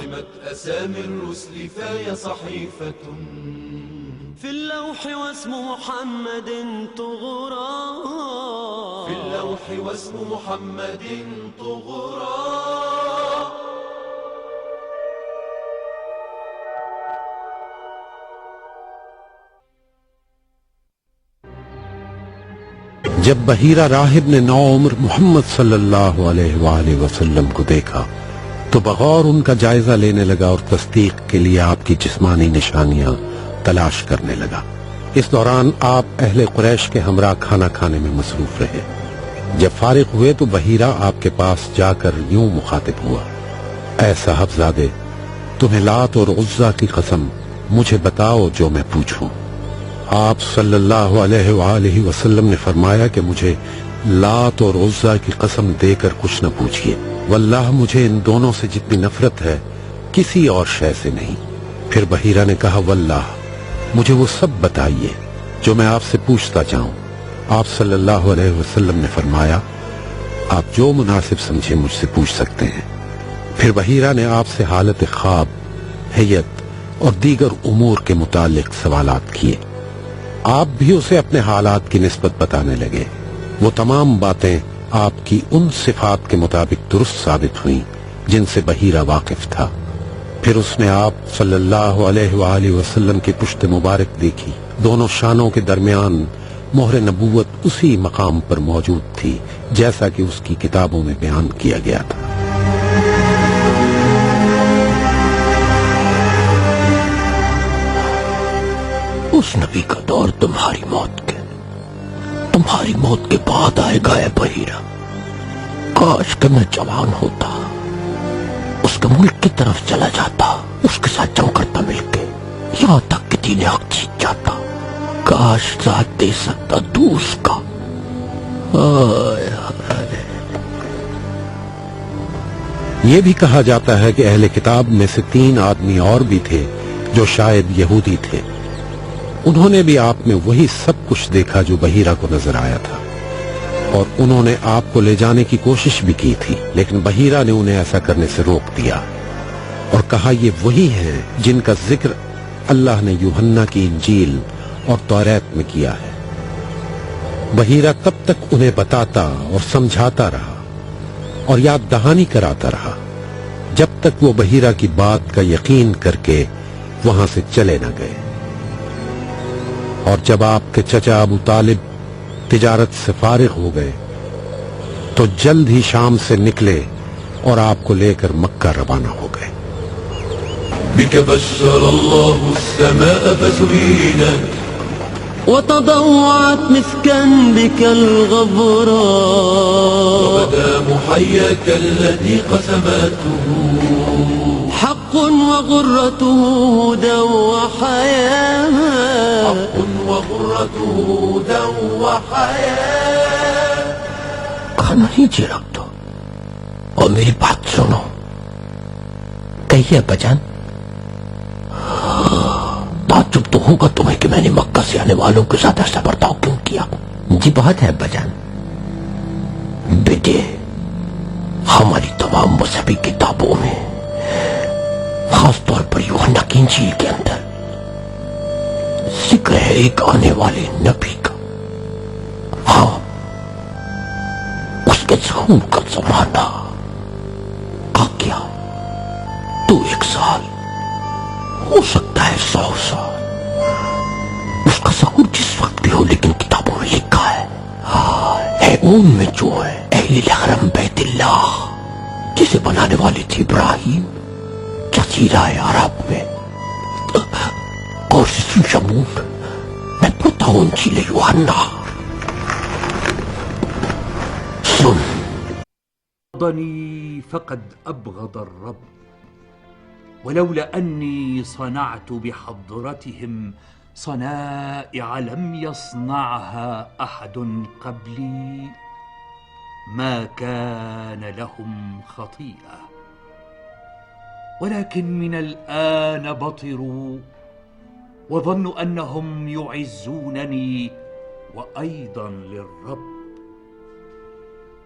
رسمت أسامي الرسل فهي صحيفة في اللوح واسم محمد طغرا، في اللوح واسم محمد طغرا. جب بحیرہ راہب نے نوعمر محمد صلی اللہ علیہ وآلہ وسلم کو دیکھا تو بغور ان کا جائزہ لینے لگا اور تصدیق کے لیے آپ کی جسمانی نشانیاں تلاش کرنے لگا. اس دوران آپ اہل قریش کے ہمراہ کھانا کھانے میں مصروف رہے. جب فارغ ہوئے تو بحیرہ آپ کے پاس جا کر یوں مخاطب ہوا: اے صاحبزادے، تمہیں لات اور عزا کی قسم مجھے بتاؤ جو میں پوچھوں. آپ صلی اللہ علیہ وآلہ وسلم نے فرمایا کہ مجھے لات اور عزا کی قسم دے کر کچھ نہ پوچھئے، واللہ مجھے ان دونوں سے جتنی نفرت ہے کسی اور شے سے نہیں. پھر بحیرہ نے کہا: واللہ مجھے وہ سب بتائیے جو میں آپ سے پوچھتا چاہوں. آپ صلی اللہ علیہ وسلم نے فرمایا: آپ جو مناسب سمجھے مجھ سے پوچھ سکتے ہیں. پھر بحیرہ نے آپ سے حالت خواب، حیت اور دیگر امور کے متعلق سوالات کیے. آپ بھی اسے اپنے حالات کی نسبت بتانے لگے. وہ تمام باتیں آپ کی ان صفات کے مطابق درست ثابت ہوئیں جن سے بحیرہ واقف تھا. پھر اس نے آپ صلی اللہ علیہ وآلہ وسلم کی پشت مبارک دیکھی. دونوں شانوں کے درمیان مہر نبوت اسی مقام پر موجود تھی جیسا کہ اس کی کتابوں میں بیان کیا گیا تھا. اس نبی کا دور تمہاری موت کے بعد آئے گا. اے بحیرہ، کاش کہ میں جوان ہوتا، اس کے ملک کی طرف چلا جاتا، اس کے ساتھ جنگ کرتا مل کے، یہاں تک کہ دین حق جیت جاتا. کاش ساتھ دے سکتا دوست کا. یہ بھی کہا جاتا ہے کہ اہل کتاب میں سے 3 آدمی اور بھی تھے جو شاید یہودی تھے. انہوں نے بھی آپ میں وہی سب کچھ دیکھا جو بحیرہ کو نظر آیا تھا، اور انہوں نے آپ کو لے جانے کی کوشش بھی کی تھی، لیکن بحیرہ نے انہیں ایسا کرنے سے روک دیا اور کہا یہ وہی ہیں جن کا ذکر اللہ نے یوحنا کی انجیل اور توریت میں کیا ہے. بحیرہ تب تک انہیں بتاتا اور سمجھاتا رہا اور یاد دہانی کراتا رہا جب تک وہ بحیرہ کی بات کا یقین کر کے وہاں سے چلے نہ گئے. اور جب آپ کے چچا ابو طالب تجارت سے فارغ ہو گئے تو جلد ہی شام سے نکلے اور آپ کو لے کر مکہ روانہ ہو گئے. بك بشر الله السماء فزينت وتضوعت مسكا بك الغبراء، وبدا محياك الذي قسمته حق وغرته هدى وحياة، حق وغرته هدى وحياة. کھانا نیچے رکھ دو اور میری بات سنو. کہیے بجان، تعجب تو ہوگا تمہیں کہ میں نے مکہ سے آنے والوں کے ساتھ ایسا برتاؤ کیوں کیا. جی بہت ہے بجان. بیٹے، ہماری تمام مذہبی کتابوں میں، خاص طور پر یوحنا کی انجیل کے اندر ذکر ہے ایک آنے والے نبی کا. ہاں، اس کے ظہور کا زمانہ آ گیا. تو 1 سال ہو سکتا ہے 100 سال، اس کا ظہور جس وقت بھی ہو، لیکن کتابوں میں لکھا ہے ان میں جو ہے اہل الحرم بیت اللہ جسے بنانے والے تھے ابراہیم، جزیرہ عرب میں اور شمون. میں پڑھتا ہوں انجیل یوحنا. سن. أبغضني فقد أبغض الرب، ولولا أني صنعت بحضرتهم صنائع لم يصنعها أحد قبلي ما كان لهم خطيئة، ولكن من الآن بطروا وظنوا أنهم يعزونني وأيضا للرب.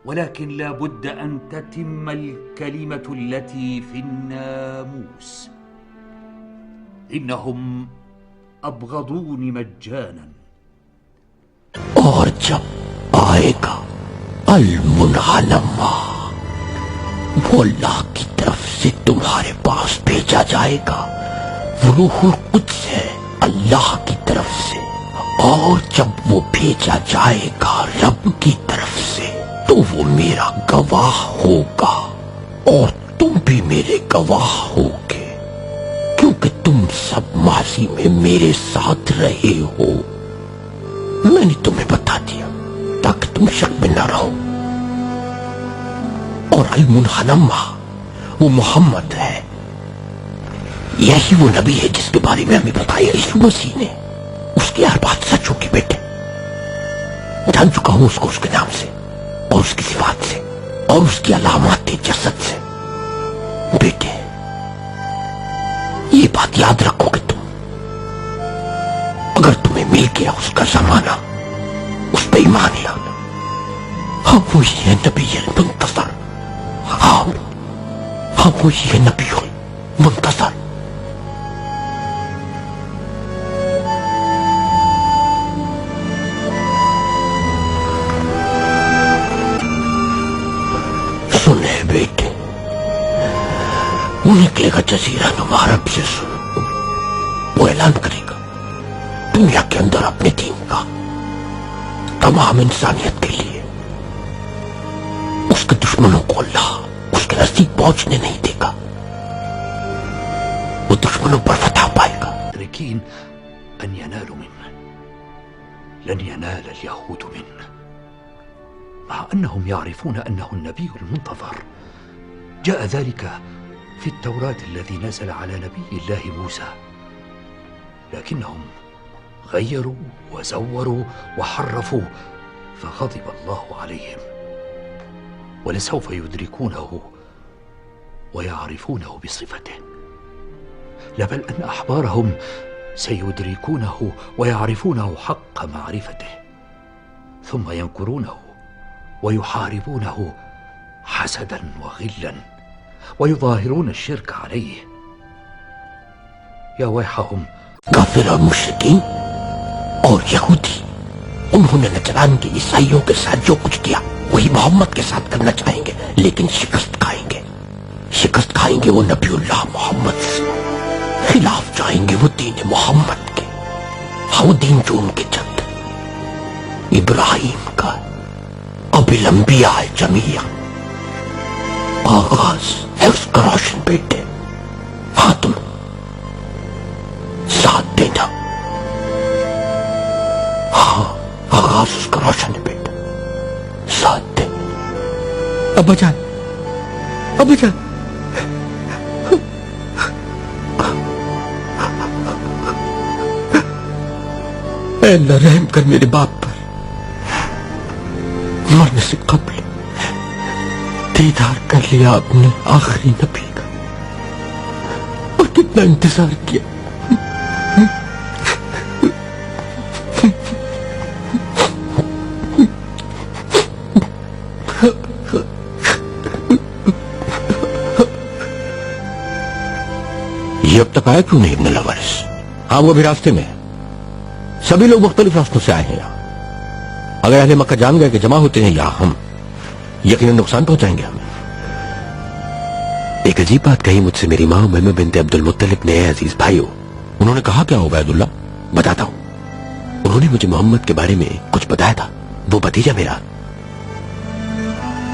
ولكن لا بد أن تتم الكلمة التي في الناموس. إنهم أبغضوني مجانا. اور جب آئے گا المنحنما، وہ اللہ کی طرف سے تمہارے پاس بھیجا جائے گا، وہ روح القدس ہے اللہ کی طرف سے، اور جب وہ بھیجا جائے گا رب کی طرف سے تو وہ میرا گواہ ہوگا، اور تم بھی میرے گواہ ہوگے، کیونکہ تم سب ماضی میں میرے ساتھ رہے ہو۔ میں نے تمہیں بتا دیا تاکہ تم شک میں نہ رہو۔ اور المنحنما وہ محمد ہے، یہی وہ نبی ہے جس کے بارے میں ہمیں بتایا یسوع مسیح نے۔ اس کی ہر بات سچ ہوگی بیٹے، جان چکا ہوں اس کو اس کے نام سے اور اس کی صفات سے اور اس کی علامات جسد سے۔ بیٹے یہ بات یاد رکھو کہ تم اگر تمہیں مل گیا اس کا زمانہ، اس پہ ایمان لانا، ہاں وہی ہے نبی المنتظر، ہاں وہی ہے نبی المنتظر۔ سنے بیٹے، وہ نکلے گا جزیرہ نما عرب سے، وہ اعلان کرے گا دنیا کے اندر اپنے دین کا تمام انسانیت کے لیے۔ اس کے دشمنوں کو اللہ اس کے نزدیک پہنچنے نہیں دے گا، وہ دشمنوں پر فتح پائے گا۔ مدركين أن ينالوا منه لن ينال اليهود منه، مع أنهم يعرفون أنه النبي المنتظر. جاء ذلك في التوراة الذي نزل على نبي الله موسى، لكنهم غيروا وزوروا وحرفوا فغضب الله عليهم، ولسوف يدركونه ويعرفونه بصفته، لا بل أن أحبارهم سيدركونه ويعرفونه حق معرفته، ثم ينكرونه ويحاربونه حسدا وغلا ويظاهرون الشرك عليه. يا ويحهم کافر اور مشرکین اور یہودی، انہوں نے نجران کے عیسائیوں کے ساتھ جو کچھ کیا وہی محمد کے ساتھ کرنا چاہیں گے، لیکن شکست کھائیں گے وہ نبی اللہ محمد سے، خلاف جائیں گے وہ دین محمد کے، وہ دین جو ان کے جد ابراہیم کا اب الانبیاء جمیعا آغاز ہے اس کا روشن بیٹے۔ ہاں تم ساتھ دینا، ہاں آغاز اس کا روشن ہے بیٹا، ساتھ دے۔ ابا جان اے اللہ رحم کر میرے باپ پر، مرنے سے قبل دیدار کر لیا آپ نے آخری نبی کا، اور کتنا انتظار کیا۔ یہ اب تک آیا کیوں نہیں ابن الحوارث؟ ہاں وہ بھی راستے میں ہے، سبھی لوگ مختلف راستوں سے آئے ہیں یہاں۔ اگر اہل مکہ جان گئے کہ جمع ہوتے ہیں یہاں، ہم یقیناً نقصان پہنچائیں گے ہمیں۔ ایک عجیب بات کہی مجھ سے میری ماں امیمہ بنت عبد المطلب نے، عزیز بھائیو۔ انہوں نے کہا کیا عبید اللہ؟ بتاتا ہوں۔ انہوں نے مجھے محمد کے بارے میں کچھ بتایا تھا، وہ بھتیجا میرا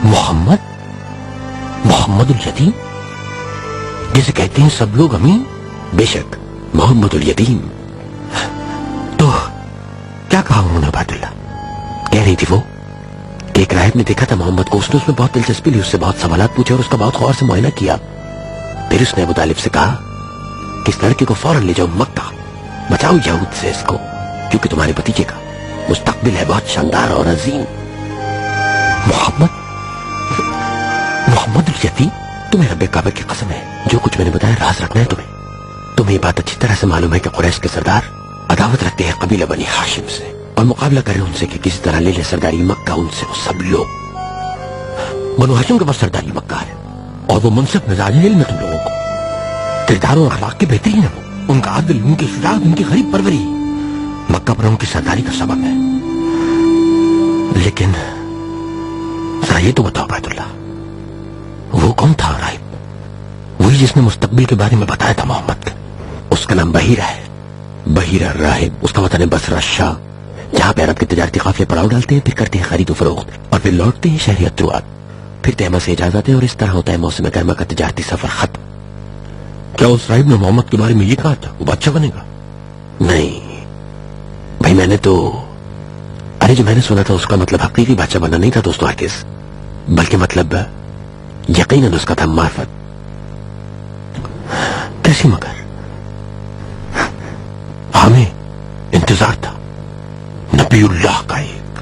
محمد الیتیم جسے کہتے ہیں سب لوگ امین، بے شک محمد الیتیم۔ تو کیا کہا انہوں نے عبید اللہ؟ کہہ رہی تھی وہ کہ ایک راہب نے دیکھا تھا محمد کو، اس نے اس میں بہت دلچسپی لی، اس سے بہت سوالات پوچھے اور اس کا بہت غور سے معائنہ کیا۔ پھر اس نے ابو طالب سے کہا کہ اس لڑکے کو فوراً لے جاؤ مکہ، بچاؤ یہود سے اس کو، کیونکہ تمہارے بھتیجے کا مستقبل ہے بہت شاندار اور عظیم۔ محمد الیتیم؟ تمہیں رب کعبہ کی قسم ہے جو کچھ میں نے بتایا راز رکھنا ہے تمہیں یہ بات اچھی طرح سے معلوم ہے کہ قریش کے سردار عداوت رکھتے ہیں قبیلہ بنی ہاشم سے، اور مقابلہ کر رہے ان سے کہ کسی طرح لے لے سرداری مکہ ان سے وہ سب لوگ۔ بنو ہاشم کے پاس سرداری مکہ ہے اور وہ منصف مزاج علم ہے تم لوگوں کو، کردار اور اخلاق کے بہترین ہے، وہ ان کا عدل، ان کی شجاعت، ان کی غریب پروری مکہ پر ان کی سرداری کا سبب ہے۔ لیکن ذرا یہ تو بتاؤ بیت اللہ، وہ کون تھا راہب؟ وہی جس نے مستقبل کے بارے میں بتایا تھا محمد کا۔ اس کا نام بحیرہ ہے، بحیرہ راہب۔ اس کا وطن ہے بصرہ شاہ، جہاں پہ عرب کے تجارتی قافلے پڑاؤ ڈالتے ہیں، پھر کرتے ہیں خرید و فروخت اور پھر لوٹتے ہیں شہری اتروات، پھر تیمہ سے اجازت ہے اور اس طرح ہوتا ہے موسم گرما کا تجارتی سفر ختم۔ کیا اس راہب نے محمد کے بارے میں یہ کہا تھا وہ بادشاہ بنے گا؟ نہیں بھائی، میں نے تو جو میں نے سنا تھا اس کا مطلب حقیقی بادشاہ بننا نہیں تھا دوستو ہرگز، بلکہ مطلب یقیناً اس کا تھا معرفت۔ کیسی؟ مگر ہمیں انتظار تھا نبی اللہ کا ایک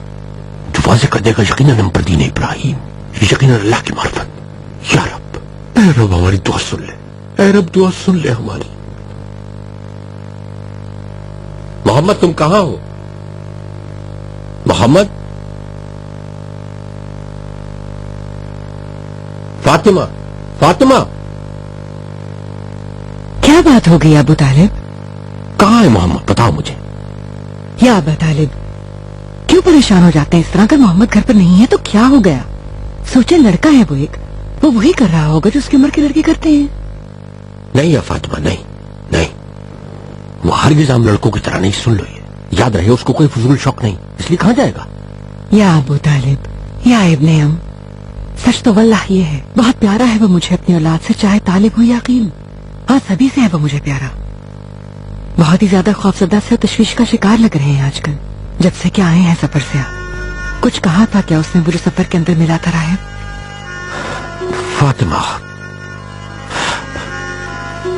جو واضح کر دے گا یقیناً ہم پر دین ابراہیم، یقیناً اللہ کی معرفت۔ یا رب، اے رب ہماری دعا سن لے، اے رب دعا سن لے ہماری۔ محمد تم کہاں ہو؟ محمد، فاطمہ، فاطمہ، کیا بات ہو گئی ابو طالب؟ کہاں ہے محمد؟ بتاؤ مجھے۔ یا ابا طالب، کیوں پریشان ہو جاتے ہیں اس طرح؟ اگر محمد گھر پر نہیں ہے تو کیا ہو گیا؟ سوچے لڑکا ہے وہ ایک، وہ وہی کر رہا ہوگا جو اس کی عمر کے لڑکے کرتے ہیں۔ نہیں یا فاطمہ، نہیں نہیں، وہ ہرگز عام لڑکوں کی طرح نہیں۔ سن لو، یہ یاد رہے، اس کو کوئی فضول شوق نہیں، اس لیے کہاں جائے گا؟ یا ابو طالب، یا ابن ام، سچ تو واللہ یہ ہے، بہت پیارا ہے وہ مجھے اپنی اولاد سے، چاہے طالب ہو یا عقیل۔ ہاں، سبھی سے ہے وہ مجھے پیارا۔ بہت ہی زیادہ خوفزدہ سے تشویش کا شکار لگ رہے ہیں آج کل، جب سے کیا آئے ہیں سفر سے۔ کچھ کہا تھا کیا اس نے وہ جو سفر کے اندر ملا تھا راہب؟ فاطمہ،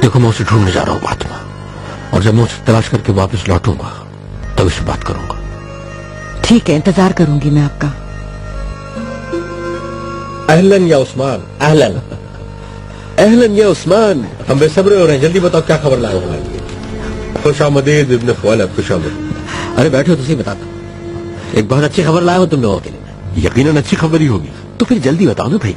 دیکھو میں اسے ڈھونڈنے جا رہا ہوں فاطمہ، اور جب میں اسے تلاش کر کے واپس لوٹوں گا تب اس سے بات کروں گا۔ ٹھیک ہے، انتظار کروں گی میں آپ کا۔ اہلن یا عثمان، اہلن اہلن یا عثمان، ہم بے صبر ہو رہے ہیں، جلدی بتاؤ کیا خبر لائے ہو ہمارے لیے۔ خوش آمدید ابن خوالد، خوش آمدید۔ ارے بیٹھو تو صحیح، بتاتا ہوں، ایک بہت اچھی خبر لایا ہوں تم لوگوں کے لیے۔ یقیناً اچھی خبر ہی ہوگی، تو پھر جلدی بتاؤ نا بھائی۔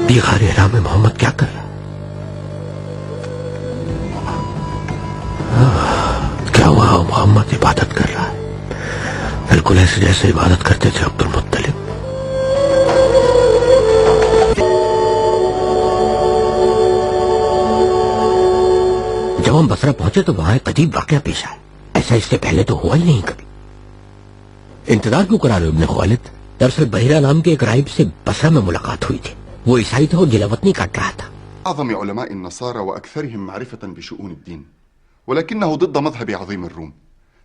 یہ غار حرا میں محمد کیا کر رہا؟ کیا وہاں محمد عبادت کر رہا ہے؟ بالکل ایسے جیسے عبادت کرتے تھے عبد المطلب۔ جب ہم بصرہ پہنچے تو وہاں ایک عجیب واقعہ پیش آیا، ایسا اس سے پہلے تو ہوا ہی نہیں کبھی۔ انتظار کیوں کرا رہے ابن خوالد؟ دراصل بحیرہ نام کے ایک راہب سے بصرہ میں ملاقات ہوئی تھی، وہ عیسائی تھا اور جلاوطنی کاٹ رہا تھا۔ أعظم علماء النصارى وأكثرهم معرفة بشؤون الدين، ولكنه ضد مذهب عظيم الروم،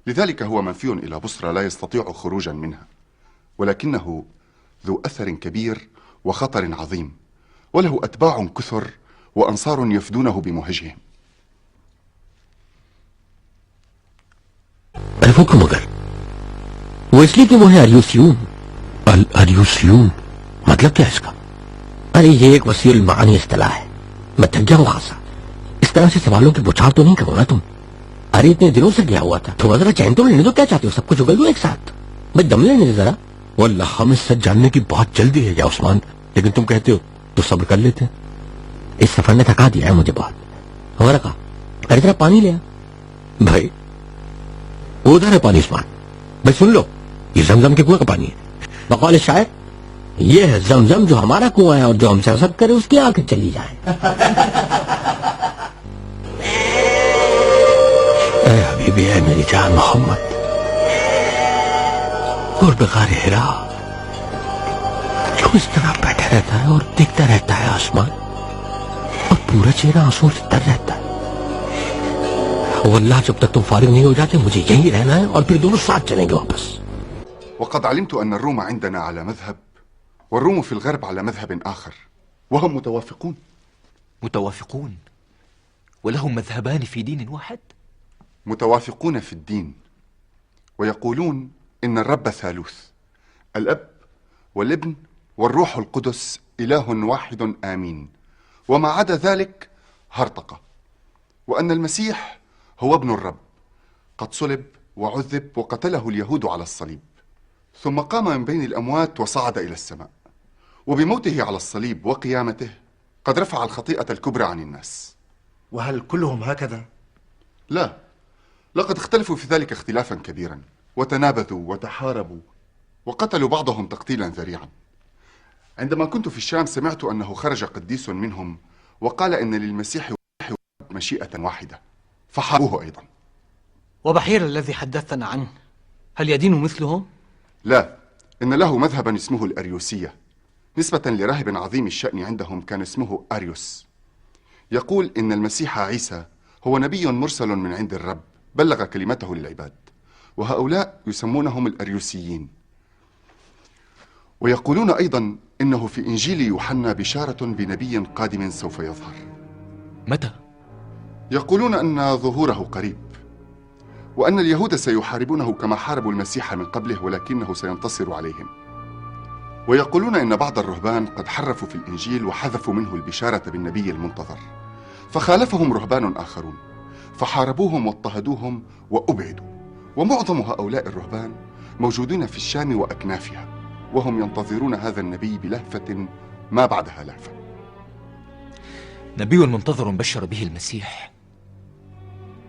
لذلك هو منفي إلى بصرى لا يستطيع خروجا منها، ولكنه ذو أثر كبير وخطر عظيم، وله أتباع كثر وأنصار يفدونه بمهجهم۔ وہ کیوں مگر؟ وہ اس لیے کہ وہ ہے اریوسیون۔ اریوسیون مطلب کیا ہے اس کا؟ ارے یہ ایک وسیع المعانی اصطلاح ہے، میں تھک گیا ہوں خاصا، اس طرح سے سوالوں کی بچھاڑ تو نہیں کرو نا تم۔ ارے اتنے دنوں سے گیا ہوا تھا، تھوڑا ذرا چین تو لینے دو، کیا چاہتے ہو سب کچھ اگل دو ایک ساتھ؟ بھائی دم لینے دے ذرا۔ واللہ ہمیں سچ جاننے کی بہت جلدی ہے یا عثمان، لیکن تم کہتے ہو تو صبر کر لیتے ہیں۔ اس سفر نے تھکا دیا ہے مجھے بہت۔ ہمارا کہا ارے ذرا پانی لیا بھائی، ادھر ہے پانی عثمان بھائی، سن لو یہ زمزم کے کنویں کا پانی ہے، بقول شاعر یہ ہے زمزم جو ہمارا کنواں ہے اور جو ہم سے حسد کرے اس کی آنکھیں چلی جائیں۔ اے حبیبی، اے میری جان محمد، قرب غار حرا جو اس طرح بیٹھا رہتا ہے اور دیکھتا رہتا ہے آسمان، اور پورا چہرہ آنسوں سے تر رہتا ہے۔ واللہ جب تک تم فارغ نہیں ہو جاتے مجھے یہیں رہنا ہے، اور پھر دونوں ساتھ چلیں گے واپس۔ وقد علمت أن الروم عندنا على مذهب والروم في الغرب على مذهب آخر، وهم متوافقون. متوافقون ولهم مذهبان في دين واحد؟ متوافقون في الدين، ويقولون إن الرب ثالوث، الأب والابن والروح القدس إله واحد آمين، وما عدا ذلك هرطقة، وأن المسيح هو ابن الرب قد صلب وعذب وقتله اليهود على الصليب، ثم قام من بين الأموات وصعد إلى السماء، وبموته على الصليب وقيامته قد رفع الخطيئة الكبرى عن الناس. وهل كلهم هكذا؟ لا، لقد اختلفوا في ذلك اختلافا كبيرا، وتنابذوا وتحاربوا وقتلوا بعضهم تقتيلا ذريعا. عندما كنت في الشام سمعت أنه خرج قديس منهم وقال إن للمسيح مشيئة واحدة، فحاربوه أيضا. وبحير الذي حدثنا عنه هل يدين مثلهم؟ لا، إن له مذهبا اسمه الأريوسية، نسبة لراهب عظيم الشأن عندهم كان اسمه أريوس. يقول إن المسيح عيسى هو نبي مرسل من عند الرب بلغ كلمته للعباد، وهؤلاء يسمونهم الأريوسيين. ويقولون أيضا إنه في إنجيل يوحنا بشارة بنبي قادم سوف يظهر. متى؟ يقولون أن ظهوره قريب، وأن اليهود سيحاربونه كما حاربوا المسيح من قبله، ولكنه سينتصر عليهم. ويقولون إن بعض الرهبان قد حرفوا في الإنجيل وحذفوا منه البشارة بالنبي المنتظر، فخالفهم رهبان آخرون فحاربوهم واضطهدوهم وأبعدوا. ومعظم هؤلاء الرهبان موجودين في الشام وأكنافها، وهم ينتظرون هذا النبي بلهفة ما بعدها لهفة. نبي منتظر بشر به المسيح،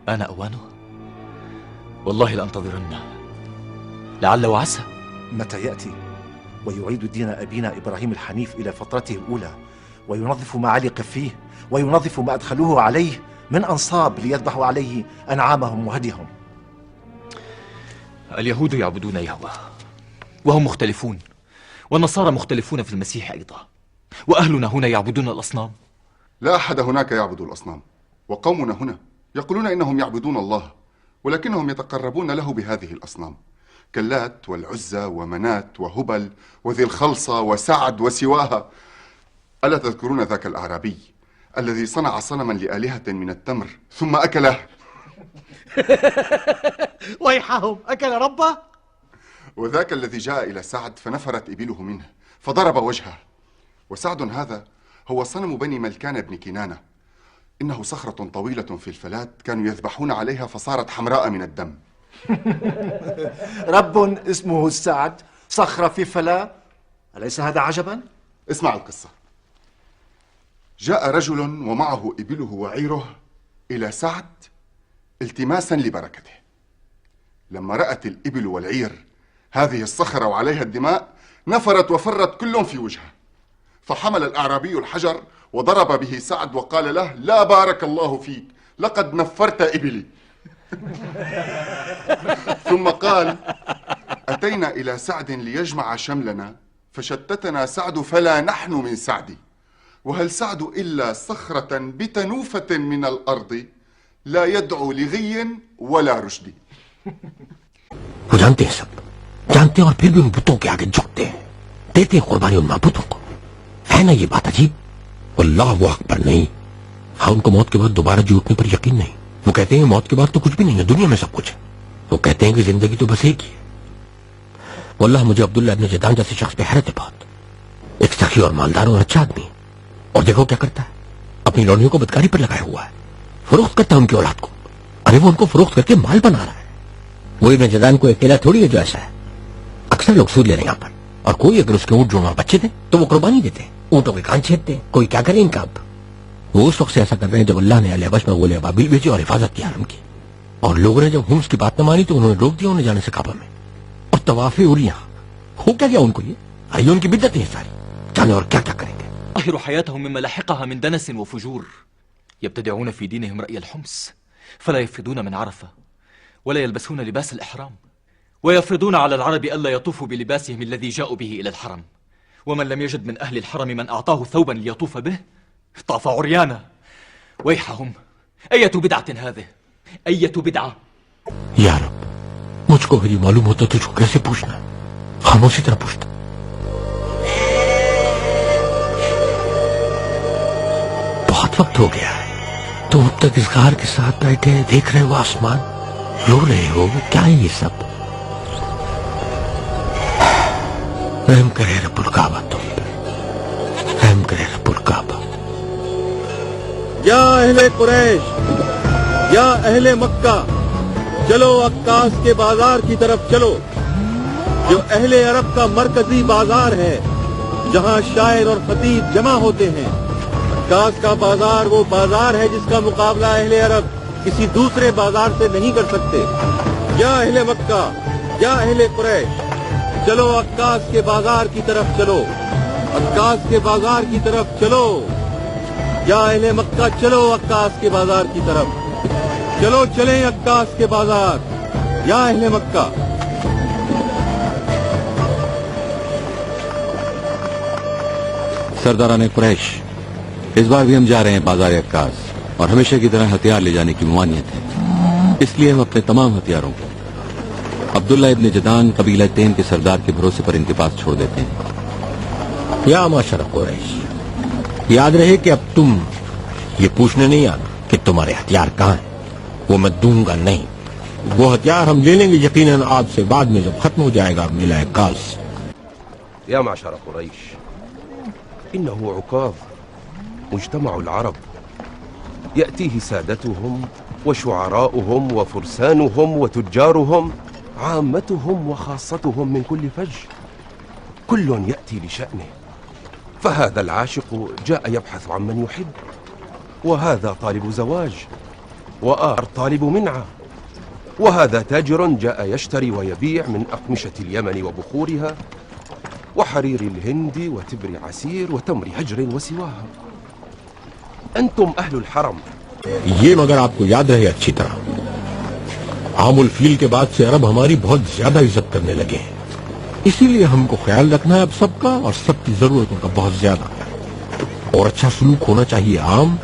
آن أوانه؟ والله لأنتظرنه، لعل وعسى. متى يأتي ويعيد دين أبينا إبراهيم الحنيف إلى فترته الأولى، وينظف معالي قفيه، وينظف ما أدخلوه عليه من أنصاب ليذبحوا عليه أنعامهم وهديهم. اليهود يعبدون يهوه وهم مختلفون، والنصارى مختلفون في المسيح أيضا، وأهلنا هنا يعبدون الأصنام. لا أحد هناك يعبد الأصنام، وقومنا هنا يقولون إنهم يعبدون الله، ولكنهم يتقربون له بهذه الأصنام كاللات والعزى ومنات وهبل وذي الخلصة وسعد وسواها. ألا تذكرون ذاك الأعرابي الذي صنع صنما لآلهة من التمر ثم أكله؟ ويحهم، أكل ربه؟ وذاك الذي جاء إلى سعد فنفرت إبله منه فضرب وجهه. وسعد هذا هو صنم بني ملكان بن كنانة، إنه صخرة طويلة في الفلات كانوا يذبحون عليها فصارت حمراء من الدم. رب اسمه السعد، صخرة في فلا، أليس هذا عجبا؟ اسمع القصة. جاء رجل ومعه إبله وعيره إلى سعد التماسا لبركته. لما رأت الإبل والعير هذه الصخرة وعليها الدماء نفرت وفرت كل في وجهه، فحمل الأعرابي الحجر وضرب به سعد وقال له: لا بارك الله فيك، لقد نفرت إبلي. ثم قال: أتينا إلى سعد ليجمع شملنا فشتتنا سعد فلا نحن من سعد، وهل سعد إلا صخرة بتنوفة من الأرض لا يدعو لغي ولا رشد. وہ جانتے ہیں سب، جانتے ہیں اور پھر بھی ان بتوں کے آگے جھکتے ہیں، دیتے ہیں قربانی ان معبودوں کو. ہے نا یہ بات عجیب؟ واللہ وہ اکبر نہیں. ہاں، ان کو موت کے بعد دوبارہ جی اٹھنے پر یقین نہیں. وہ کہتے ہیں موت کے بعد تو کچھ بھی نہیں ہے، دنیا میں سب کچھ ہے. وہ کہتے ہیں کہ زندگی تو بس ایک ہی ہے. واللہ مجھے عبداللہ ابن جدعان جیسے شخص پہ حیرت ہے بہت. ایک سخی اور مالدار اور اچھا آدمی ہے، اور دیکھو کیا کرتا ہے، اپنی لونڈیوں کو بدکاری پر لگایا ہوا ہے، فروخت کرتا ہے ان کی اولاد کو. ارے وہ ان کو فروخت کر کے مال بنا رہا ہے. وہ ابن جدعان کو اکیلا تھوڑی ہے جو ایسا ہے. اکثر لوگ سود لے رہے ہیں یہاں پر، اور کوئی اگر اس کے اونٹ جوڑواں بچے دیں تو وہ قربانی دیتے ہیں، اونٹوں کے کان چھیدتے ہیں. کوئی کیا کرے ان کا اب؟ وہ اس وقت سے ایسا کر رہے ہیں جب اللہ نے اہل حبش میں غول ابابیل بھیجے اور حفاظت کی حرم کی، اور لوگوں نے جب ہومس کی بات نہ مانی تو انہوں نے روک دیا انہیں جانے سے کعبہ میں. اور طواف اوریاں ہو کیا گیا ان کو؟ یہ ان کی بدعتیں ہیں ساری، جانے اور کیا کیا کریں گے. آخر حياتهم مما لحقها من دنس وفجور، يبتدعون في دينهم رأي الحمص فلا يفرضون من عرفة ولا يلبسون لباس الإحرام، ويفرضون على العرب ألا يطوفوا بلباسهم الذي جاءوا به إلى الحرم، ومن لم يجد من أهل الحرم من أعطاه ثوبا ليطوف به طاف عريانا. ويحهم، أية بدعة هذه، أية بدعة. یا رب، مجھ کو اگر یہ معلوم ہوتا تجھ کو کیسے پوچھنا، خاموشی طرح پوچھتا. بہت وقت ہو گیا ہے، تم اب تک اس غار کے ساتھ بیٹھے دیکھ رہے ہو آسمان، رو رہے ہو، کیا ہے یہ سب؟ رحم کرے رب الکعبہ تم پہ، رحم کرے رب الکعبہ. یا اہل قریش، یا اہل مکہ، چلو عکاس کے بازار کی طرف چلو، جو اہل عرب کا مرکزی بازار ہے، جہاں شاعر اور خطیب جمع ہوتے ہیں۔ عکاس کا بازار وہ بازار ہے جس کا مقابلہ اہل عرب کسی دوسرے بازار سے نہیں کر سکتے۔ یا اہل مکہ یا اہل قریش، چلو عکاس کے بازار کی طرف چلو، عکاس کے بازار کی طرف چلو۔ یا اہل مکہ چلو عکاس کے بازار کی طرف، چلو چلیں عکاس کے بازار، یا اہل مکہ۔ سرداران قریش، اس بار بھی ہم جا رہے ہیں بازار عکاس، اور ہمیشہ کی طرح ہتھیار لے جانے کی ممانعت ہے، اس لیے ہم اپنے تمام ہتھیاروں کو عبداللہ ابن جدان قبیلہ تیم کے سردار کے بھروسے پر ان کے پاس چھوڑ دیتے ہیں۔ یا معاشر قریش، یاد رہے کہ اب تم یہ پوچھنے نہیں آنا کہ تمہارے ہتھیار کہاں ہیں، وہ میں دوں گا نہیں۔ وہ ہتھیار ہم لے لیں گے یقیناً آپ سے بعد میں جب ختم ہو جائے گا میلہ عکاس۔ يا معشر قريش، إنه عكاظ مجتمع العرب، يأتيه سادتهم وشعراؤهم وفرسانهم وتجارهم، عامتهم وخاصتهم من كل فج، كل يأتي لشأنه. فهذا العاشق جاء يبحث عن من يحب، وهذا طالب زواج، وآخر طالب منعة، وهذا تاجر جاء يشتري ويبيع من أقمشة اليمن وبخورها وحرير الهند وتبر عسير وتمر هجر وسواها. أنتم أهل الحرم. یہ مگر آپ کو یاد رہے اچھی طرح، عام الفیل کے بعد سے عرب ہماری بہت زیادہ عزت کرنے لگے ہیں، اسی لیے ہم کو خیال رکھنا ہے اب سب کا، اور سب کی ضرورتوں کا بہت زیادہ، اور اچھا سلوک ہونا چاہیے، عام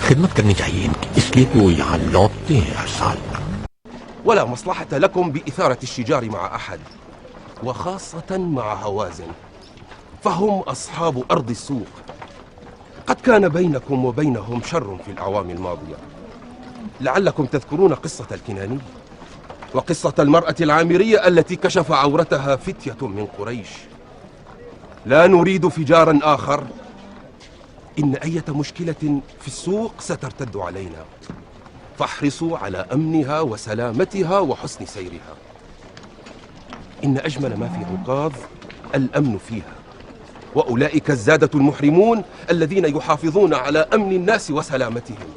خدمت کرنی چاہیے ان کی، اس لیے کہ وہ یہاں لوٹتے ہیں ہر سال۔ ولا مصلحة لكم بإثارة الشجار مع أحد، وخاصة مع هوازن، فهم أصحاب أرض السوق. قد كان بينكم وبينهم شر في الأعوام الماضية. لعلكم تذكرون قصة الكناني وقصة المرأة العامرية التي كشف عورتها فتية من قريش. لا نريد فجارا آخر، إن أية مشكلة في السوق سترتد علينا، فاحرصوا على أمنها وسلامتها وحسن سيرها. إن أجمل ما في عكاظ الأمن فيها، وأولئك الزادة المحرمون الذين يحافظون على أمن الناس وسلامتهم.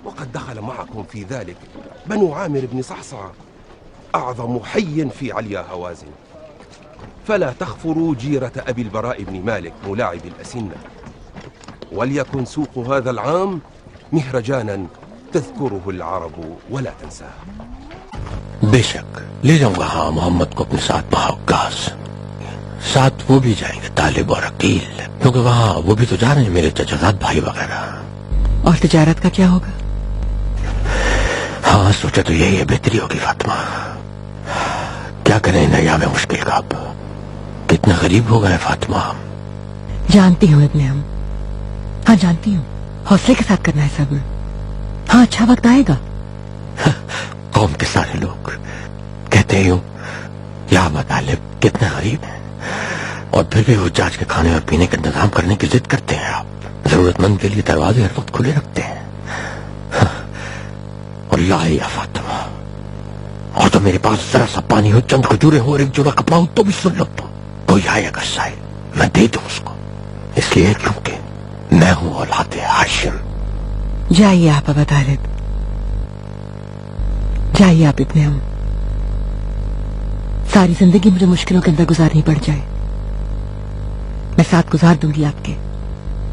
وقد دخل معكم في ذلك بنو عامر بن صعصع، أعظم حي في عليا هوازن، فلا تخفروا جيرة أبي البراء بن مالك ملاعب الأسنة، وليكن سوق هذا العام مهرجانا تذكره العرب ولا تنساه. بے شک لے جاؤں گا ہاں محمد کو اپنے ساتھ عکاس، ساتھ وہ بھی جائیں گے طالب اور عقیل، کیونکہ وہاں وہ بھی تو جا رہے ہیں میرے چچا بھائی وغیرہ۔ اور تجارت کا کیا ہوگا؟ ہاں سوچا تو یہی ہے، بہتری ہوگی فاطمہ، کیا کریں ان ایام مشکل کا، اب کتنا غریب ہو گئے فاطمہ۔ جانتی ہوں ابن ہم، ہاں جانتی ہوں، حوصلے کے ساتھ کرنا ہے صبر، ہاں اچھا وقت آئے گا۔ قوم کے سارے لوگ کہتے ہوں یا مطالب کتنا غریب ہے، اور پھر بھی وہ جاج کے کھانے اور پینے کا انتظام کرنے کی ضد کرتے ہیں، آپ ضرورت مند کے لیے دروازے ہر وقت کھلے رکھتے ہیں۔ اللہ یا فاطمہ، اور تو میرے پاس ذرا سا پانی ہو، چند کھجورے ہو اور ایک جوڑا کپڑا ہو تو بھی سن لو، کوئی آئے گا سائل میں دے دوں اس کو، اس لیے کیونکہ میں ہوں اولاد ہاشم۔ جائیے آپ ابا طالب، جائیے آپ ابن ہم، ساری زندگی مجھے مشکلوں کے اندر گزارنی پڑ جائے، میں ساتھ گزار دوں گی آپ کے،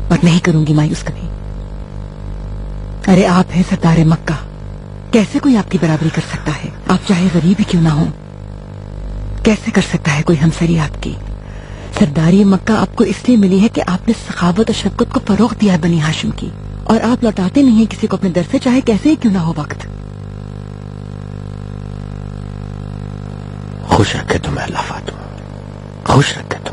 اور نہیں کروں گی مایوس کبھی۔ ارے آپ ہیں سردار مکہ، کیسے کوئی آپ کی برابری کر سکتا ہے؟ آپ چاہے غریب ہی کیوں نہ ہو، کیسے کر سکتا ہے کوئی ہمسری آپ کی؟ سرداری مکہ آپ کو اس لیے ملی ہے کہ آپ نے سخاوت اور شفقت کو فروغ دیا ہے بنی ہاشم کی، اور آپ لوٹاتے نہیں ہیں کسی کو اپنے در سے، چاہے کیسے ہی کیوں نہ ہو وقت۔ خوش رکھے تمہیں اللہ فاطمہ، خوش رکھے تمہیں۔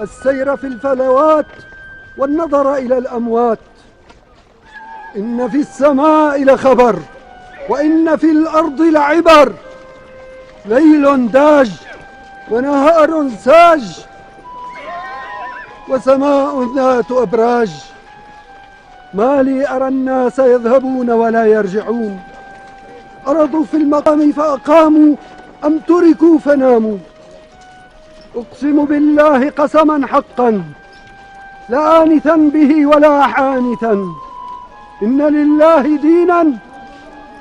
السير في الفلوات والنظر إلى الأموات. إن في السماء لخبر وإن في الأرض لعبر. ليل داج ونهار ساج وسماء ذات أبراج. ما لي أرى الناس يذهبون ولا يرجعون. أرضوا في المقام فأقاموا أم تركوا فناموا. أقسم بالله قسما حقا لا آنثا به ولا حانثا. إن لله دينا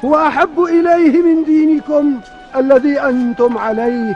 هو أحب إليه من دينكم الذي أنتم عليه.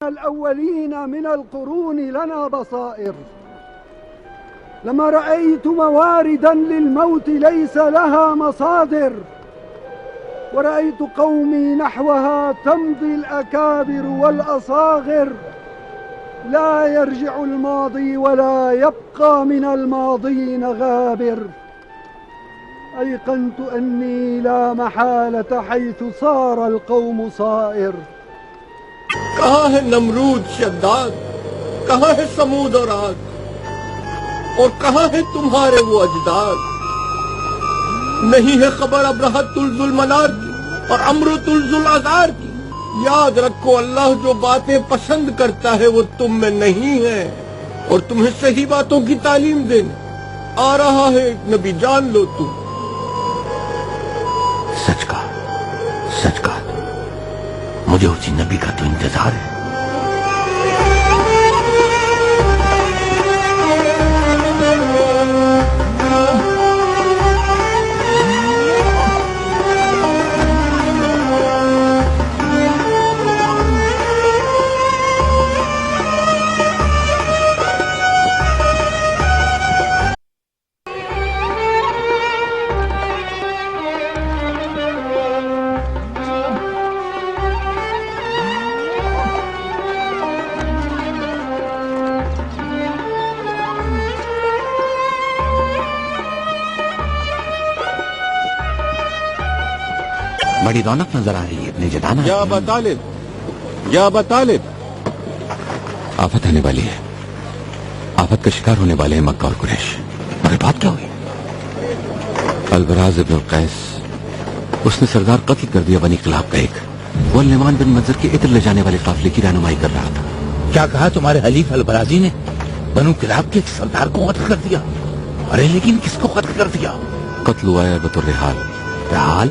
الأولين من القرون لنا بصائر. لما رأيت مواردا للموت ليس لها مصادر. ورأيت قومي نحوها تمضي الأكابر والأصاغر. لا يرجع الماضي ولا يبقى من الماضين غابر. أيقنت أني لا محالة حيث صار القوم صائر. کہاں ہے نمرود شداد، کہاں ہے سمود اور عاد، اور کہاں ہے تمہارے وہ اجداد؟ نہیں ہے خبر ابرہۃ الذوالمنار کی اور امرۃ الذوالازار کی۔ یاد رکھو اللہ جو باتیں پسند کرتا ہے وہ تم میں نہیں ہے، اور تمہیں صحیح باتوں کی تعلیم دینے آ رہا ہے ایک نبی، جان لو تم۔ سچ کہا، سچ کہا، مجھے اسی نبی کا تو انتظار ہے۔ بڑی رونق نظر آ رہی ہے ابن جدانہ۔ یا ابا طالب، یا ابا طالب، آفت آنے والی ہے، آفت کا شکار ہونے والے ہیں مکہ اور قریش۔ مگر بات کیا ہوئی؟ البراز ابن القیس، اس نے سردار قتل کر دیا بنی قلاب کا ایک، وہ النعمان بن منظر کے عطر لے جانے والے قافلے کی رہنمائی کر رہا تھا۔ کیا کہا تمہارے حلیف البرازی نے؟ بنو کلاب کے ایک سردار کو قتل کر دیا؟ ارے لیکن کس کو قتل کر دیا؟ قتل ہوا ہے بطور رحال۔ رحال؟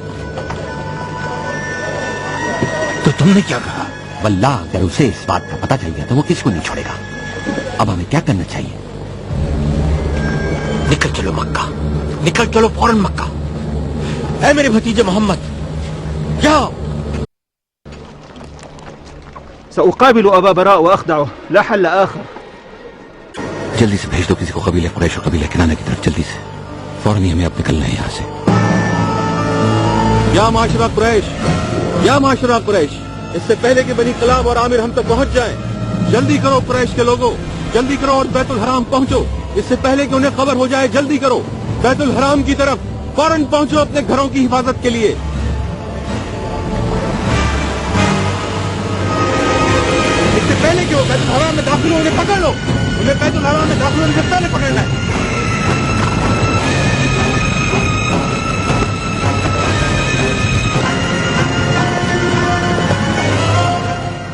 تو تم نے کیا کہا؟ واللہ اگر اسے اس بات کا پتہ چل گیا تو وہ کس کو نہیں چھوڑے گا۔ اب ہمیں کیا کرنا چاہیے؟ نکل چلو مکہ، نکل چلو فوراً مکہ۔ اے میرے بھتیجے محمد، جاؤ۔ سأقابل أبا براء وأخدعه، لا حل آخر۔ جلدی سے بھیج دو کسی کو قبیلہ قریش اور قبیلہ کنانہ کی طرف، جلدی سے، فوراً ہی ہمیں اب نکلنا ہے یہاں سے۔ یا معاشرہ قریش، یا معاشرہ قریش، اس سے پہلے کہ بنی قلاب اور عامر ہم تک پہنچ جائیں، جلدی کرو قریش کے لوگوں، جلدی کرو اور بیت الحرام پہنچو، اس سے پہلے کہ انہیں خبر ہو جائے، جلدی کرو، بیت الحرام کی طرف فوراً پہنچو اپنے گھروں کی حفاظت کے لیے۔ اس سے پہلے کہ وہ بیت الحرام میں داخل ہو انہیں پکڑ لو، انہیں بیت الحرام میں داخل ہونے سے پہلے پکڑنا ہے۔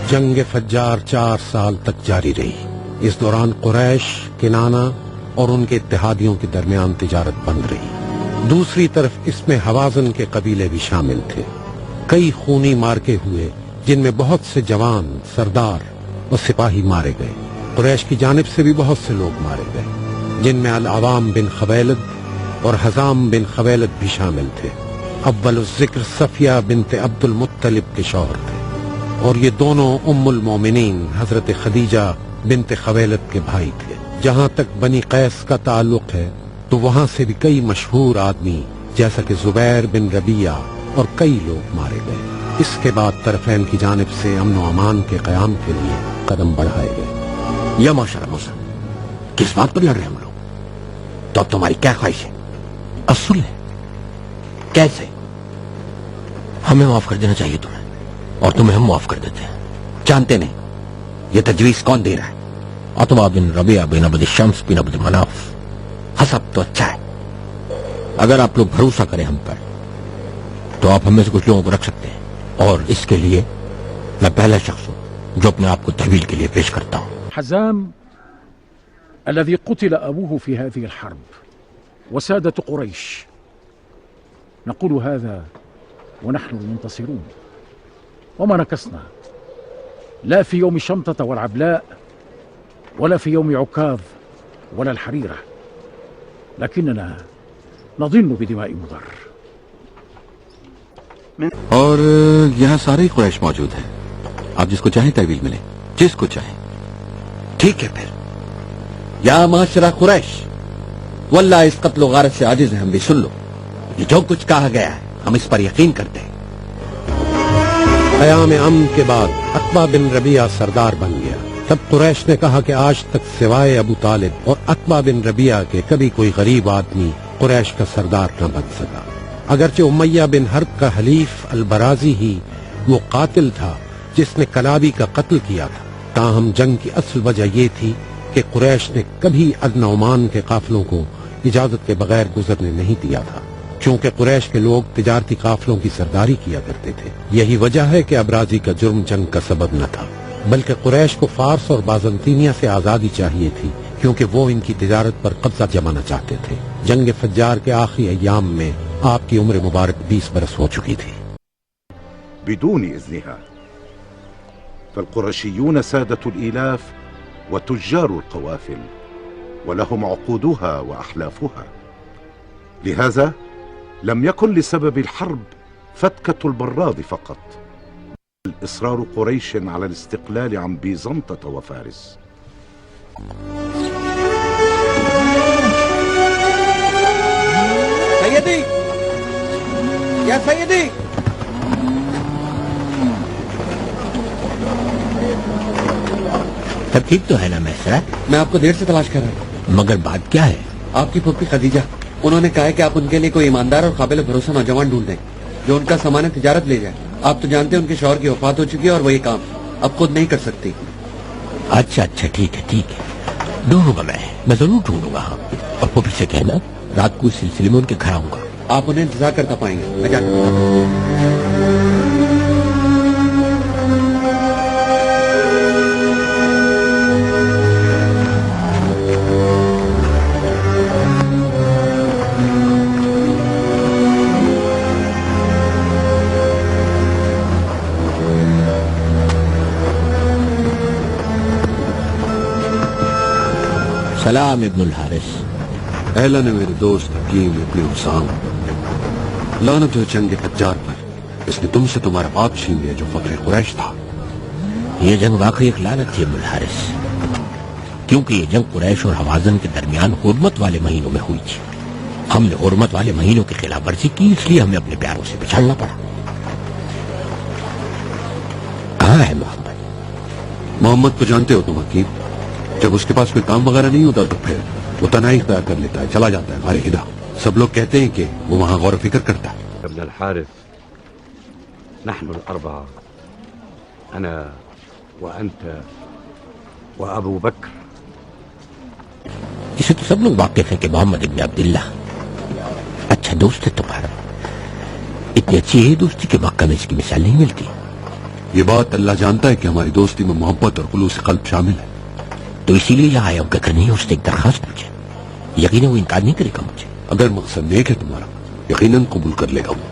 جنگ فجار 4 سال تک جاری رہی۔ اس دوران قریش، کنانہ اور ان کے اتحادیوں کے درمیان تجارت بند رہی۔ دوسری طرف اس میں حوازن کے قبیلے بھی شامل تھے۔ کئی خونی مارکے ہوئے جن میں بہت سے جوان، سردار اور سپاہی مارے گئے۔ قریش کی جانب سے بھی بہت سے لوگ مارے گئے، جن میں العوام بن خویلد اور حزام بن خویلد بھی شامل تھے۔ اول الذکر صفیہ بنت عبد المطلب کے شوہر تھے، اور یہ دونوں ام المومنین حضرت خدیجہ بنت خویلد کے بھائی تھے۔ جہاں تک بنی قیس کا تعلق ہے تو وہاں سے بھی کئی مشہور آدمی جیسا کہ زبیر بن ربیعہ اور کئی لوگ مارے گئے۔ اس کے بعد طرفین کی جانب سے امن و امان کے قیام کے لیے قدم بڑھائے گئے۔ یا معاشرہ موسیٰ، کس بات پر لڑ رہے ہم لوگ؟ تو اب تمہاری کیا خواہش ہے؟ اصل ہے کیسے؟ ہمیں معاف کر دینا چاہیے تمہیں، اور تمہیں ہم معاف کر دیتے ہیں۔ جانتے نہیں یہ تجویز کون دے رہا ہے؟ عتبہ بن ربیعہ بن عبد الشمس بن عبد مناف۔ حسب تو اچھا ہے، اگر آپ لوگ بھروسہ کریں ہم پر تو آپ ہم میں سے کچھ لوگوں کو رکھ سکتے ہیں، اور اس کے لیے میں پہلا شخص ہوں جو اپنے آپ کو تحویل کے لیے پیش کرتا ہوں۔ حزام الذي قتل أبوه في هذه الحرب وسادة قريش، نقول هذا ونحن المنتصرون، وما نكسنا لا في يوم شمطة والعبلاء ولا في يوم عكاظ ولا الحريرة، لكننا نظن بدماء مضر۔ اور یہاں سارے قریش موجود ہیں، آپ جس کو چاہیں تحویل ملے، جس کو چاہیں۔ ٹھیک ہے پھر، یا معاشرہ قریش، واللہ اس قتل و غارت سے عاجز ہیں ہم بھی، سن لو، یہ جو کچھ کہا گیا ہے ہم اس پر یقین کرتے ہیں۔ قیام امن کے بعد عتبہ بن ربیعہ سردار بن گیا۔ تب قریش نے کہا کہ آج تک سوائے ابو طالب اور عتبہ بن ربیعہ کے کبھی کوئی غریب آدمی قریش کا سردار نہ بن سکا. اگرچہ امیہ بن حرب کا حلیف البرازی ہی وہ قاتل تھا جس نے کلابی کا قتل کیا تھا، تاہم جنگ کی اصل وجہ یہ تھی کہ قریش نے کبھی ادنی عمان کے قافلوں کو اجازت کے بغیر گزرنے نہیں دیا تھا، چونکہ قریش کے لوگ تجارتی قافلوں کی سرداری کیا کرتے تھے. یہی وجہ ہے کہ ابرازی کا جرم جنگ کا سبب نہ تھا، بلکہ قریش کو فارس اور بازنطینیہ سے آزادی چاہیے تھی، کیونکہ وہ ان کی تجارت پر قبضہ جمانا چاہتے تھے. جنگ فجار کے آخری ایام میں آپ کی عمر مبارک 20 برس ہو چکی تھی. بدون إذنها، فالقرشيون سادة الإيلاف وتجار القوافل، ولهم عقودها وأحلافها. لهذا لم يكن لسبب الحرب فتكة البراد فقط، بل إصرار قريش على الاستقلال عن بيزنطة وفارس. سيدي يا سيدي، سب ٹھیک تو ہے نا محسرہ؟ میں آپ کو دیر سے تلاش کر رہا ہوں. مگر بات کیا ہے؟ آپ کی پھوپھی خدیجہ، انہوں نے کہا ہے کہ آپ ان کے لیے کوئی ایماندار اور قابل بھروسہ نوجوان ڈھونڈ دیں جو ان کا سامان تجارت لے جائے. آپ تو جانتے ہیں ان کے شوہر کی وفات ہو چکی ہے اور وہ یہ کام اب خود نہیں کر سکتی. اچھا ٹھیک ہے ڈھونڈوں گا، میں ضرور ڈھونڈوں گا. ہاں، اور پھوپھی سے کہنا رات کو اس سلسلے میں ان کے گھر آؤں گا. آپ انہیں انتظار کرتا پائیں گے. میں جاتا ہوں. سلام ابن الحارث. اہلا نے میرے دوست حکیم ابن حسام. لعنت ہو جنگ فجار پر، اس نے تم سے تمہارا باپ چھین لیا جو فخر قریش تھا. یہ جنگ واقعی ایک لعنت تھی ابن الحارث، کیونکہ یہ جنگ قریش اور حوازن کے درمیان حرمت والے مہینوں میں ہوئی تھی. ہم نے حرمت والے مہینوں کی خلاف ورزی کی، اس لیے ہمیں اپنے پیاروں سے بچھڑنا پڑا. کہاں ہے محمد کو جانتے ہو تم حکیم؟ جب اس کے پاس کوئی کام وغیرہ نہیں ہوتا تو پھر وہ تنہائی اختیار کر لیتا ہے، چلا جاتا ہے غار ہرا. سب لوگ کہتے ہیں کہ وہ وہاں غور و فکر کرتا ہے. ابن الحارث، نحن الأربعة، أنا وأنت وأبو بكر. اسے تو سب لوگ واقف ہیں کہ محمد ابن عبداللہ اچھا دوست ہے تمہارا. اتنی اچھی ہے دوستی کہ مکہ میں اس کی مثال نہیں ملتی. یہ بات اللہ جانتا ہے کہ ہماری دوستی میں محبت اور خلوص قلب شامل ہے. تو اسی لیے یہاں آیا ہوں کہ نہیں اس نے ایک درخواست پوچھے. یقیناً وہ انکار نہیں کرے گا مجھے. اگر مقصد نیک ہے تمہارا یقیناً قبول کر لے گا وہ.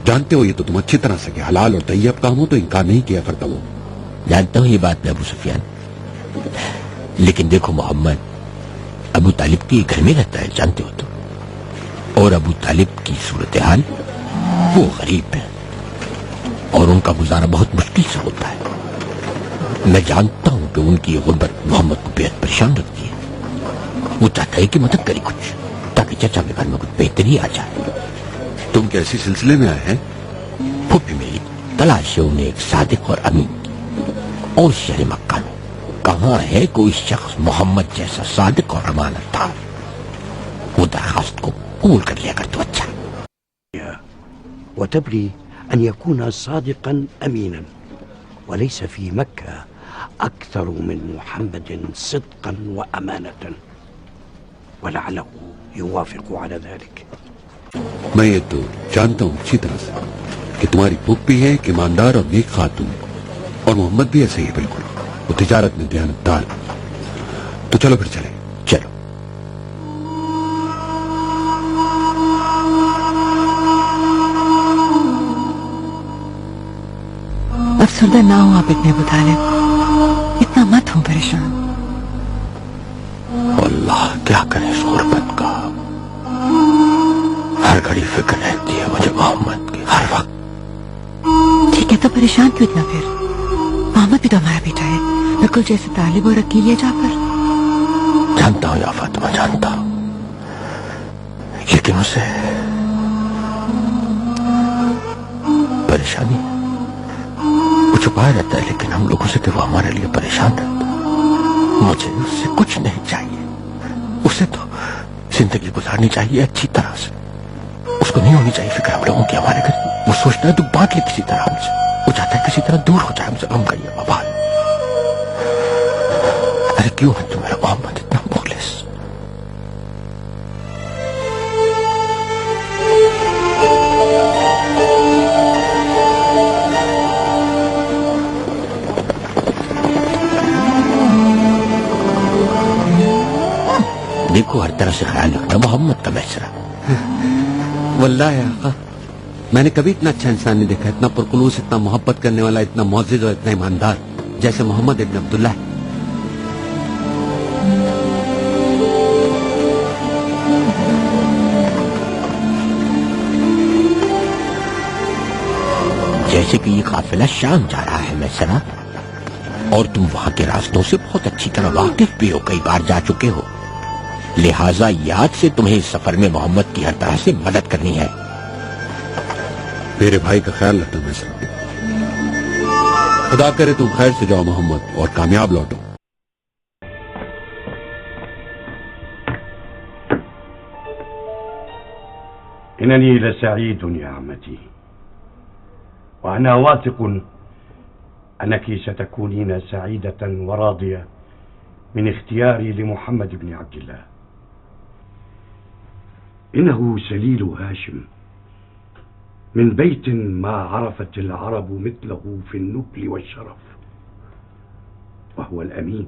جانتے ہو یہ تو تم اچھی طرح سے کہ حلال اور طیب کام ہو تو انکار نہیں کیا کرتا وہ. جانتا ہوں یہ بات میں ابو سفیان، لیکن دیکھو محمد ابو طالب کے گھر میں رہتا ہے، جانتے ہو تو. اور ابو طالب کی صورتحال، وہ غریب ہے اور ان کا گزارا بہت مشکل سے ہوتا ہے. میں جانتا ہوں کہ ان کی غربت محمد کو بہت پریشان رکھتی ہے. وہ چاہتا ہے کہ مدد کرے کچھ، تاکہ چچا کے گھر میں کچھ بہتری آ جائے. تم کیسی سلسلے میں آئے ہیں؟ پھوپھی میری تلاش ہے انہیں ایک صادق اور امین. اور شہر مکہ میں کہاں ہے کوئی شخص محمد جیسا صادق اور امانت دار؟ وہ درخواست کو قبول کر لیا کر تو اچھا. وتبلي أن يكون صادقا أمينا، وليس في مكة أكثر من محمد صدقا وأمانة، ولعله يوافق على ذلك. میں یہ تو جانتا ہوں اچھی طرح سے کہ تمہاری پھوپھی ہے ایک ایماندار اور نیک خاتون، اور محمد بھی ایسے ہی بالکل. وہ تجارت میں دیانتدار. تو چلو پھر چلیں. چلو. افسردہ نہ ہوں آپ ابن ابو طالب، اتنا مت ہوں پریشان. اللہ کیا کرے اس غربت کا. ہر گھڑی فکر رہتی ہے مجھے محمد کی، ہر وقت. ٹھیک ہے تو پریشان کیوں اتنا پھر؟ محمد بھی تو ہمارا بیٹا ہے، بالکل جیسے طالب اور عقیل ہے جعفر. جانتا ہوں یا فاطمہ، جانتا ہوں، لیکن اسے پریشانی وہ چھپایا رہتا ہے، لیکن ہم لوگوں سے کہ وہ ہمارے لیے پریشان رہتا ہے. مجھے اس سے کچھ نہیں چاہیے. اسے تو زندگی گزارنی چاہیے اچھی طرح سے. اس کو نہیں ہونی چاہیے فکر ہم لوگوں کی ہمارے گھر. وہ سوچتا ہے تو بانٹ لے کسی طرح ہم سے. وہ چاہتا ہے کسی طرح دور ہو جائے ہم سے غم کا یہ وبال. ارے کیوں ہے تمہارا محمد اتنا مخلص؟ دیکھو ہر طرح سے خیال رکھنا محمد کا محسرہ. واللہ یا آقا میں نے کبھی اتنا اچھا انسان نہیں دیکھا, اتنا پرخلوص, اتنا محبت کرنے والا, اتنا معزز اور اتنا ایماندار جیسے محمد ابن عبداللہ ہے. جیسے کہ یہ قافلہ شام جا رہا ہے محسرہ, اور تم وہاں کے راستوں سے بہت اچھی طرح واقف بھی ہو, کئی بار جا چکے ہو, لہٰذا یاد سے تمہیں اس سفر میں محمد کی ہر طرح سے مدد کرنی ہے. میرے بھائی کا خیال رکھنا محسرہ. خدا کرے تم خیر سے جاؤ محمد اور کامیاب لوٹو. إنني لسعيد يا عمتي، وأنا واثق أنك ستكونين سعيدة وراضية من اختياري لمحمد بن عبد الله. إنه سليل هاشم من بيت ما عرفت العرب مثله في النبل والشرف، وهو الأمين،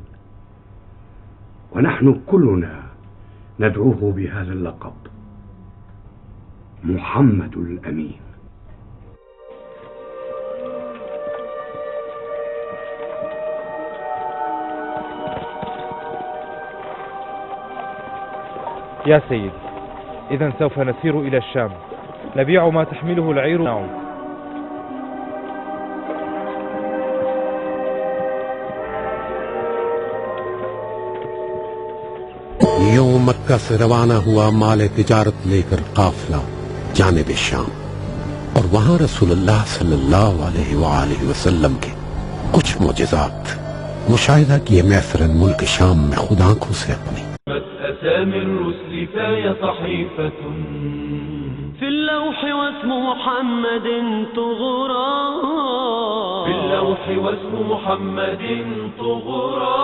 ونحن كلنا ندعوه بهذا اللقب، محمد الأمين. يا سيدي، إذن سوف نسير إلى الشام، نبيع ما تحمله العير ونعود. یوں مکہ سے روانہ ہوا مال تجارت لے کر قافلہ جانب شام، اور وہاں رسول اللہ صلی اللہ علیہ وآلہ وسلم کے کچھ معجزات مشاہدہ کیے میسر ملک شام میں خود آنکھوں سے اپنی. أسامي الرسل فهي صحيفة في اللوح واسم محمد طغرا، في اللوح واسم محمد طغرا،